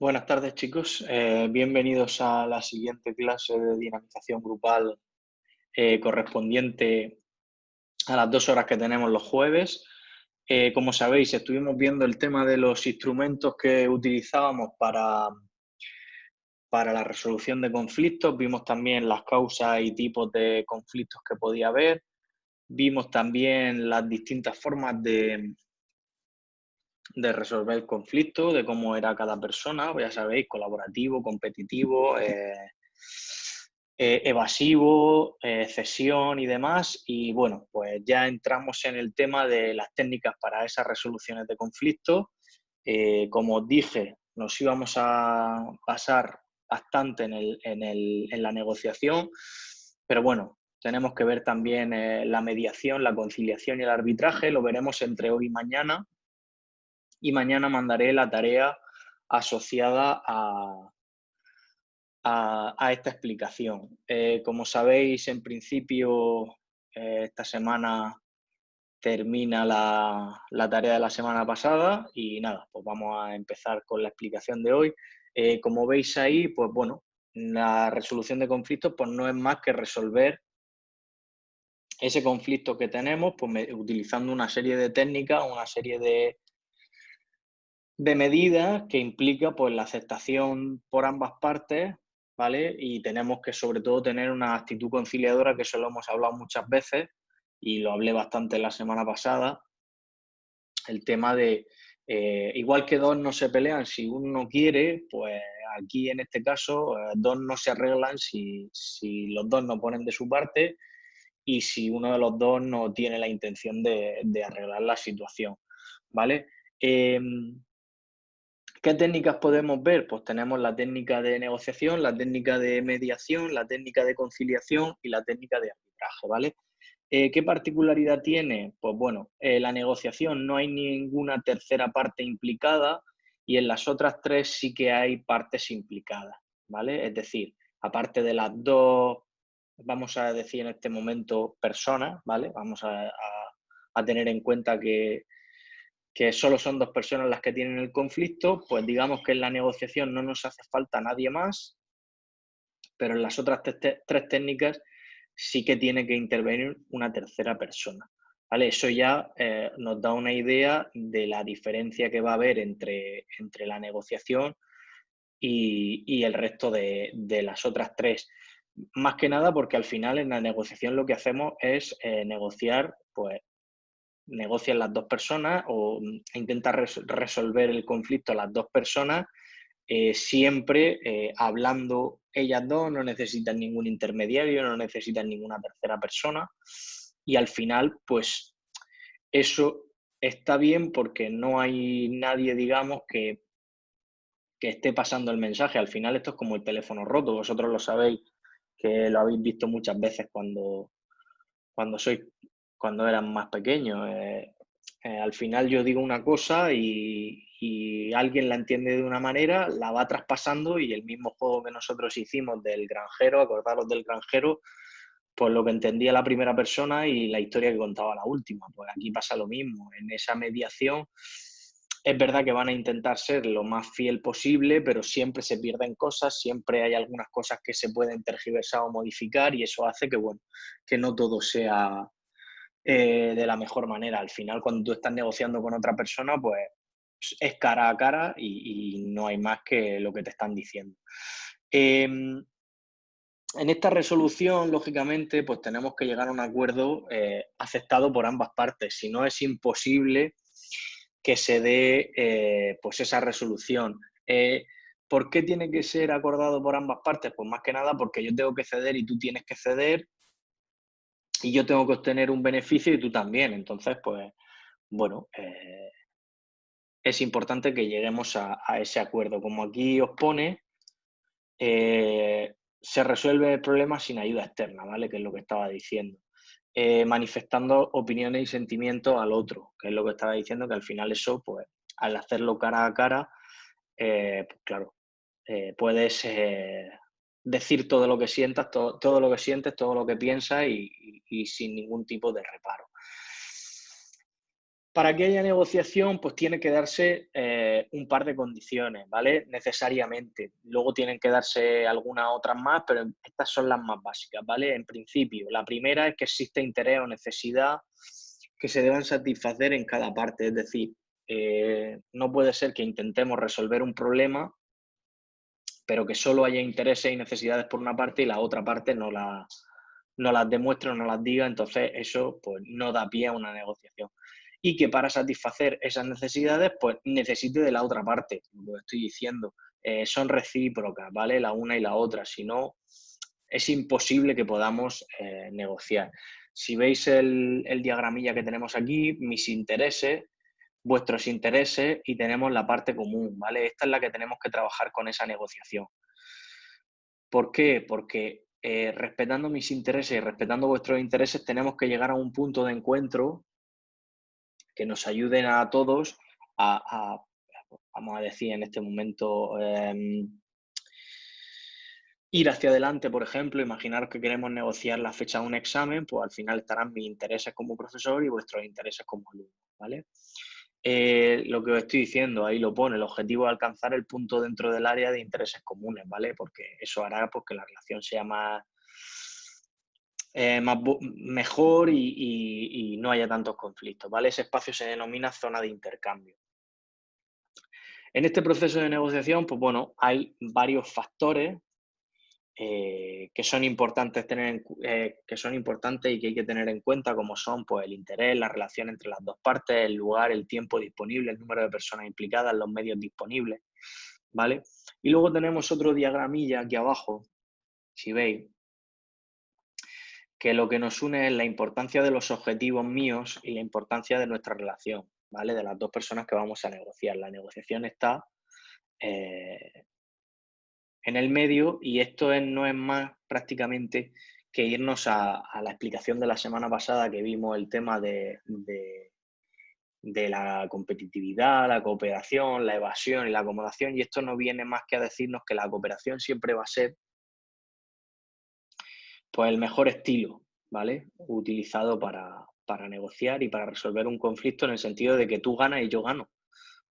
Buenas tardes, chicos. Bienvenidos a la siguiente clase de dinamización grupal correspondiente a las 2 horas que tenemos los jueves. Como sabéis, estuvimos viendo el tema de los instrumentos que utilizábamos para la resolución de conflictos. Vimos también las causas y tipos de conflictos que podía haber. Vimos también las distintas formas de resolver el conflicto, de cómo era cada persona, pues ya sabéis, colaborativo, competitivo, evasivo, cesión y demás. Y bueno, pues ya entramos en el tema de las técnicas para esas resoluciones de conflicto. Como os dije, nos íbamos a basar bastante en la negociación, pero bueno, tenemos que ver también la mediación, la conciliación y el arbitraje. Lo veremos entre hoy y mañana, y mañana mandaré la tarea asociada a esta explicación. Como sabéis, en principio, esta semana termina la tarea de la semana pasada y nada, pues vamos a empezar con la explicación de hoy. Como veis ahí, pues bueno, la resolución de conflictos pues no es más que resolver ese conflicto que tenemos pues utilizando una serie de técnicas, una serie de medidas que implica pues la aceptación por ambas partes, ¿vale? Y tenemos que sobre todo tener una actitud conciliadora, que eso lo hemos hablado muchas veces y lo hablé bastante la semana pasada, el tema de, igual que dos no se pelean si uno quiere, pues aquí en este caso dos no se arreglan si los dos no ponen de su parte y si uno de los dos no tiene la intención de arreglar la situación, ¿vale? ¿Qué técnicas podemos ver? Pues tenemos la técnica de negociación, la técnica de mediación, la técnica de conciliación y la técnica de arbitraje, ¿vale? ¿Qué particularidad tiene? Pues bueno, la negociación no hay ninguna tercera parte implicada y en las otras tres sí que hay partes implicadas, ¿vale? Es decir, aparte de las dos, vamos a decir en este momento personas, ¿vale? Vamos a tener en cuenta que solo son dos personas las que tienen el conflicto, pues digamos que en la negociación no nos hace falta nadie más, pero en las otras tres técnicas sí que tiene que intervenir una tercera persona. ¿Vale? Eso ya nos da una idea de la diferencia que va a haber entre la negociación y el resto de las otras tres. Más que nada porque al final en la negociación lo que hacemos es negociar, pues negocian las dos personas o intentar resolver el conflicto las dos personas, siempre hablando ellas dos, no necesitan ningún intermediario, no necesitan ninguna tercera persona y al final pues eso está bien porque no hay nadie, digamos, que esté pasando el mensaje. Al final esto es como el teléfono roto, vosotros lo sabéis, que lo habéis visto muchas veces cuando sois, cuando eran más pequeños. Al final yo digo una cosa y alguien la entiende de una manera, la va traspasando y el mismo juego que nosotros hicimos del granjero, acordaros del granjero, pues lo que entendía la primera persona y la historia que contaba la última. Pues aquí pasa lo mismo. En esa mediación es verdad que van a intentar ser lo más fiel posible, pero siempre se pierden cosas, siempre hay algunas cosas que se pueden tergiversar o modificar y eso hace que, bueno, que no todo sea de la mejor manera. Al final, cuando tú estás negociando con otra persona, pues es cara a cara y no hay más que lo que te están diciendo. En esta resolución, lógicamente, pues tenemos que llegar a un acuerdo aceptado por ambas partes. Si no, es imposible que se dé pues esa resolución. ¿Por qué tiene que ser acordado por ambas partes? Pues más que nada porque yo tengo que ceder y tú tienes que ceder y yo tengo que obtener un beneficio y tú también. Entonces, pues bueno, es importante que lleguemos a ese acuerdo. Como aquí os pone, se resuelve el problema sin ayuda externa, ¿vale? Que es lo que estaba diciendo. Manifestando opiniones y sentimientos al otro, que es lo que estaba diciendo, que al final eso, pues, al hacerlo cara a cara, pues claro, puedes decir todo lo que sientas, todo lo que sientes, todo lo que piensas y sin ningún tipo de reparo. Para que haya negociación, pues tiene que darse un par de condiciones, ¿vale? Necesariamente. Luego tienen que darse algunas otras más, pero estas son las más básicas, ¿vale? En principio, la primera es que existe interés o necesidad que se deban satisfacer en cada parte. Es decir, no puede ser que intentemos resolver un problema, pero que solo haya intereses y necesidades por una parte y la otra parte no las demuestre o no las diga, entonces eso pues no da pie a una negociación. Y que para satisfacer esas necesidades, pues necesite de la otra parte, lo que estoy diciendo. Son recíprocas, ¿vale? La una y la otra, si no, es imposible que podamos negociar. Si veis el diagramilla que tenemos aquí, mis intereses, vuestros intereses y tenemos la parte común, ¿vale? Esta es la que tenemos que trabajar con esa negociación. ¿Por qué? Porque respetando mis intereses y respetando vuestros intereses tenemos que llegar a un punto de encuentro que nos ayuden a todos a vamos a decir en este momento, ir hacia adelante, por ejemplo, imaginaros que queremos negociar la fecha de un examen, pues al final estarán mis intereses como profesor y vuestros intereses como alumno, ¿vale? Lo que os estoy diciendo, ahí lo pone, el objetivo es alcanzar el punto dentro del área de intereses comunes, ¿vale? Porque eso hará pues, que la relación sea mejor y no haya tantos conflictos, ¿vale? Ese espacio se denomina zona de intercambio. En este proceso de negociación, pues bueno, hay varios factores que son importantes que son importantes y que hay que tener en cuenta, como son pues, el interés, la relación entre las dos partes, el lugar, el tiempo disponible, el número de personas implicadas, los medios disponibles, ¿vale? Y luego tenemos otro diagramilla aquí abajo, si veis, que lo que nos une es la importancia de los objetivos míos y la importancia de nuestra relación, ¿vale? De las dos personas que vamos a negociar. La negociación está eh, en el medio y esto no es más prácticamente que irnos a la explicación de la semana pasada que vimos el tema de la competitividad, la cooperación, la evasión y la acomodación, y esto no viene más que a decirnos que la cooperación siempre va a ser pues, el mejor estilo, ¿vale? Utilizado para negociar y para resolver un conflicto en el sentido de que tú ganas y yo gano,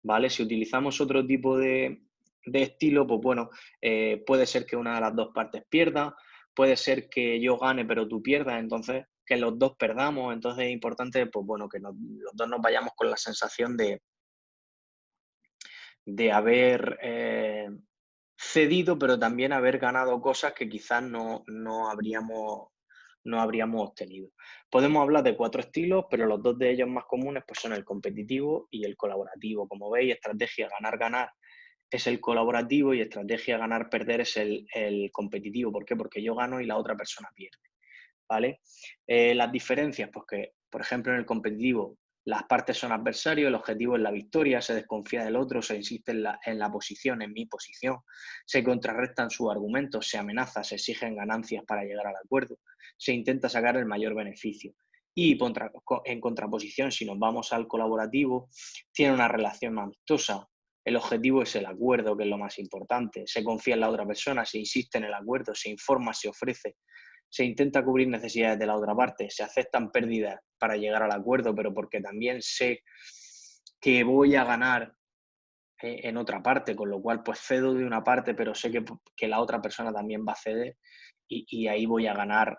¿vale? Si utilizamos otro tipo de estilo, pues bueno, puede ser que una de las dos partes pierda, puede ser que yo gane pero tú pierdas, entonces que los dos perdamos, entonces es importante, pues bueno, que los dos nos vayamos con la sensación de haber cedido, pero también haber ganado cosas que quizás no habríamos obtenido. Podemos hablar de 4 estilos, pero los dos de ellos más comunes pues, son el competitivo y el colaborativo. Como veis, estrategia ganar-ganar es el colaborativo y estrategia ganar-perder es el competitivo. ¿Por qué? Porque yo gano y la otra persona pierde, ¿vale? Las diferencias, pues que, por ejemplo, en el competitivo las partes son adversarios, el objetivo es la victoria, se desconfía del otro, se insiste en la posición, en mi posición, se contrarrestan sus argumentos, se amenaza, se exigen ganancias para llegar al acuerdo, se intenta sacar el mayor beneficio. Y en contraposición, si nos vamos al colaborativo, tiene una relación amistosa, el objetivo es el acuerdo, que es lo más importante, se confía en la otra persona, se insiste en el acuerdo, se informa, se ofrece, se intenta cubrir necesidades de la otra parte, se aceptan pérdidas para llegar al acuerdo, pero porque también sé que voy a ganar en otra parte, con lo cual pues cedo de una parte, pero sé que la otra persona también va a ceder y ahí voy a ganar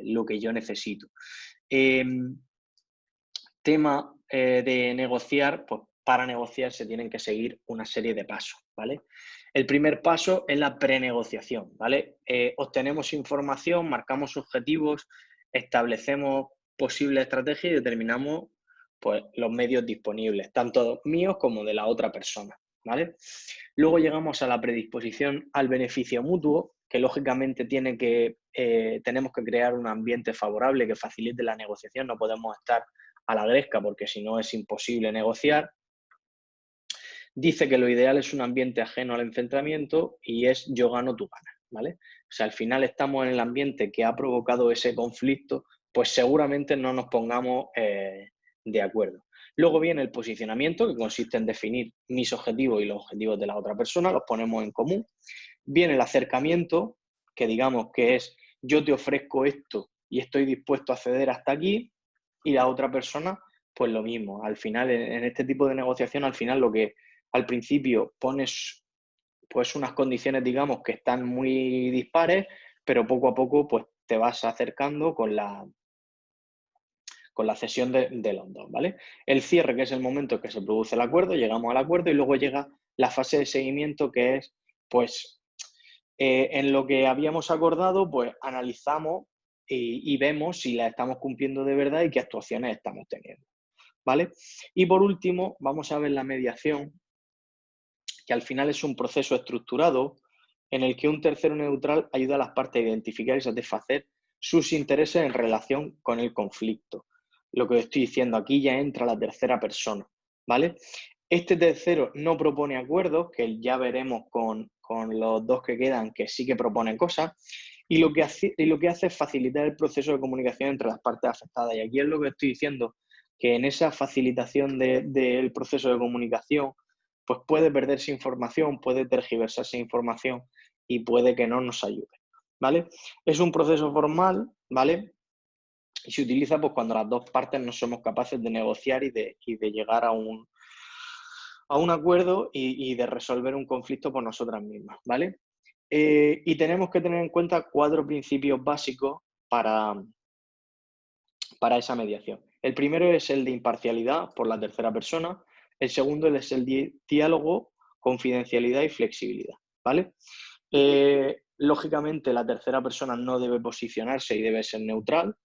lo que yo necesito. Eh, tema de negociar, pues para negociar se tienen que seguir una serie de pasos, ¿vale? El primer paso es la prenegociación, ¿vale? Obtenemos información, marcamos objetivos, establecemos posibles estrategias y determinamos pues, los medios disponibles, tanto míos como de la otra persona, ¿vale? Luego llegamos a la predisposición al beneficio mutuo, que lógicamente tenemos que crear un ambiente favorable que facilite la negociación, no podemos estar a la gresca porque si no es imposible negociar. Dice que lo ideal es un ambiente ajeno al enfrentamiento y es yo gano, tú ganas, ¿vale? O sea, al final estamos en el ambiente que ha provocado ese conflicto, pues seguramente no nos pongamos de acuerdo. Luego viene el posicionamiento, que consiste en definir mis objetivos y los objetivos de la otra persona, los ponemos en común. Viene el acercamiento, que digamos que es yo te ofrezco esto y estoy dispuesto a ceder hasta aquí, y la otra persona pues lo mismo. Al final, en este tipo de negociación, al final lo que al principio pones pues unas condiciones, digamos, que están muy dispares, pero poco a poco pues te vas acercando con la cesión de los dos, ¿vale? El cierre, que es el momento en que se produce el acuerdo, llegamos al acuerdo y luego llega la fase de seguimiento, que es, pues, en lo que habíamos acordado, pues analizamos y vemos si la estamos cumpliendo de verdad y qué actuaciones estamos teniendo, ¿vale? Y por último, vamos a ver la mediación, que al final es un proceso estructurado en el que un tercero neutral ayuda a las partes a identificar y satisfacer sus intereses en relación con el conflicto. Lo que estoy diciendo aquí ya entra la tercera persona, ¿vale? Este tercero no propone acuerdos, que ya veremos con los dos que quedan, que sí que proponen cosas, y lo que hace es facilitar el proceso de comunicación entre las partes afectadas. Y aquí es lo que estoy diciendo, que en esa facilitación del proceso de comunicación, pues puede perderse información, puede tergiversarse información y puede que no nos ayude, ¿vale? Es un proceso formal, ¿vale? Y se utiliza pues cuando las dos partes no somos capaces de negociar y de llegar a un acuerdo y de resolver un conflicto por nosotras mismas, ¿vale? Y tenemos que tener en cuenta 4 principios básicos para esa mediación. El primero es el de imparcialidad por la tercera persona. El segundo es el diálogo, confidencialidad y flexibilidad, ¿vale? Lógicamente, la tercera persona no debe posicionarse y debe ser neutral.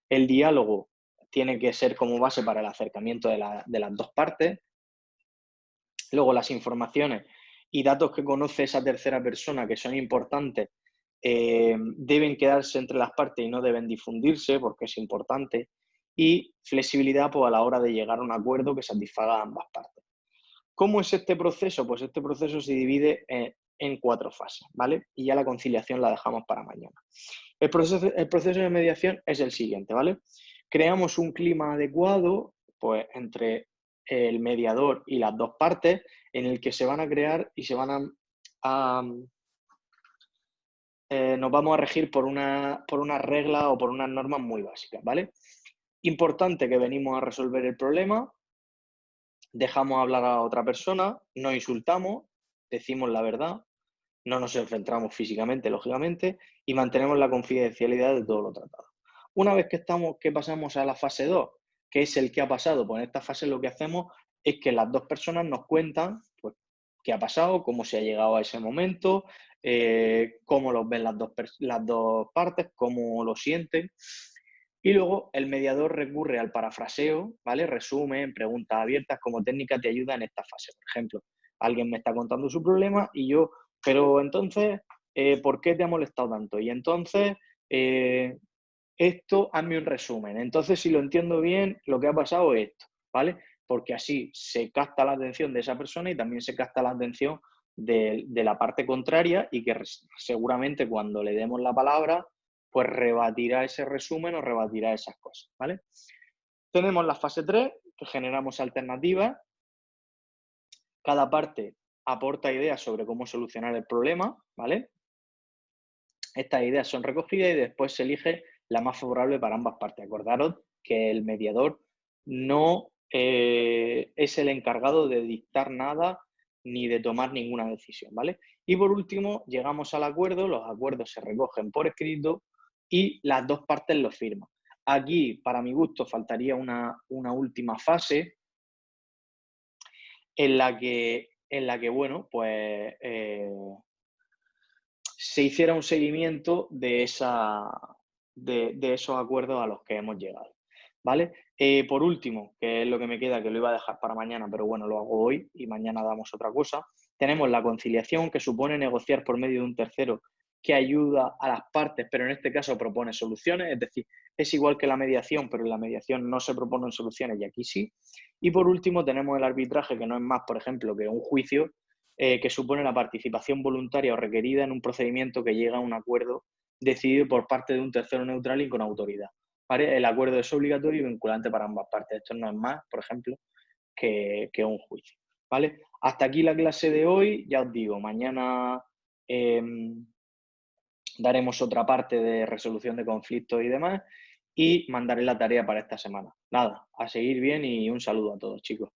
El diálogo tiene que ser como base para el acercamiento de las dos partes. Luego, las informaciones y datos que conoce esa tercera persona que son importantes deben quedarse entre las partes y no deben difundirse porque es importante. Y flexibilidad pues, a la hora de llegar a un acuerdo que satisfaga a ambas partes. ¿Cómo es este proceso? Pues este proceso se divide en 4 fases, ¿vale? Y ya la conciliación la dejamos para mañana. El proceso de mediación es el siguiente, ¿vale? Creamos un clima adecuado, pues, entre el mediador y las dos partes, en el que se van a crear y se van nos vamos a regir por una regla o por unas normas muy básicas, ¿vale? Importante que venimos a resolver el problema, dejamos hablar a otra persona, no insultamos, decimos la verdad, no nos enfrentamos físicamente, lógicamente, y mantenemos la confidencialidad de todo lo tratado. Una vez que pasamos a la fase 2, que es el que ha pasado, pues en esta fase lo que hacemos es que las dos personas nos cuentan pues, qué ha pasado, cómo se ha llegado a ese momento, cómo lo ven las dos partes, cómo lo sienten. Y luego el mediador recurre al parafraseo, ¿vale? Resumen, preguntas abiertas como técnica te ayuda en esta fase. Por ejemplo, alguien me está contando su problema y yo, pero entonces, ¿por qué te ha molestado tanto? Y entonces, esto, hazme un resumen. Entonces, si lo entiendo bien, lo que ha pasado es esto, ¿vale? Porque así se capta la atención de esa persona y también se capta la atención de la parte contraria y que seguramente cuando le demos la palabra, pues rebatirá ese resumen o rebatirá esas cosas, ¿vale? Tenemos la fase 3, que generamos alternativas. Cada parte aporta ideas sobre cómo solucionar el problema, ¿vale? Estas ideas son recogidas y después se elige la más favorable para ambas partes. Acordaros que el mediador no es el encargado de dictar nada ni de tomar ninguna decisión, ¿vale? Y por último, llegamos al acuerdo, los acuerdos se recogen por escrito y las dos partes los firman. Aquí, para mi gusto, faltaría una última fase en la que bueno, pues se hiciera un seguimiento de esos acuerdos a los que hemos llegado, ¿vale? Por último, que es lo que me queda, que lo iba a dejar para mañana, pero bueno, lo hago hoy y mañana damos otra cosa, tenemos la conciliación, que supone negociar por medio de un tercero que ayuda a las partes, pero en este caso propone soluciones, es decir, es igual que la mediación, pero en la mediación no se proponen soluciones y aquí sí. Y por último tenemos el arbitraje, que no es más, por ejemplo, que un juicio, que supone la participación voluntaria o requerida en un procedimiento que llega a un acuerdo decidido por parte de un tercero neutral y con autoridad, ¿vale? El acuerdo es obligatorio y vinculante para ambas partes. Esto no es más, por ejemplo, que un juicio, ¿vale? Hasta aquí la clase de hoy. Ya os digo, mañana daremos otra parte de resolución de conflictos y demás. y mandaré la tarea para esta semana. Nada, a seguir bien y un saludo a todos, chicos.